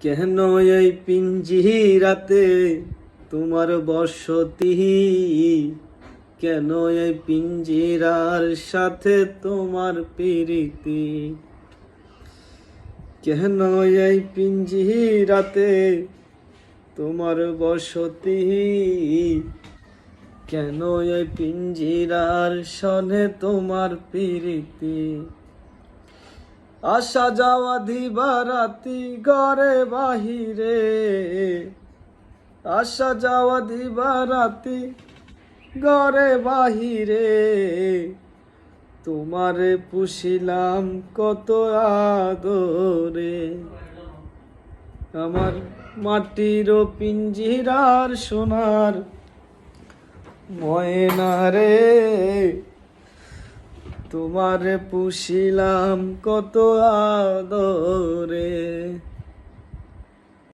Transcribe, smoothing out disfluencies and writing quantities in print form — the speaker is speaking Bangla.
কেন এই পিঞ্জিরাতে তোমার বসতি? কেন এই পিঞ্জিরার সাথে তোমার প্রীতি? কেন এই পিঞ্জিরাতে তোমার বসতি? কেন এই পিঞ্জিরার সনে তোমার প্রীতি? আসা যাওয়া দিবারাতি ঘরে বাহিরে, আসা যাওয়া দিবারাতি ঘরে বাহিরে, তোমারে পুষিলাম কত আদরে। আমার মাটির পিঞ্জিরার সোনার ময়না রে, তোমারে পুষিলাম কত আদরে।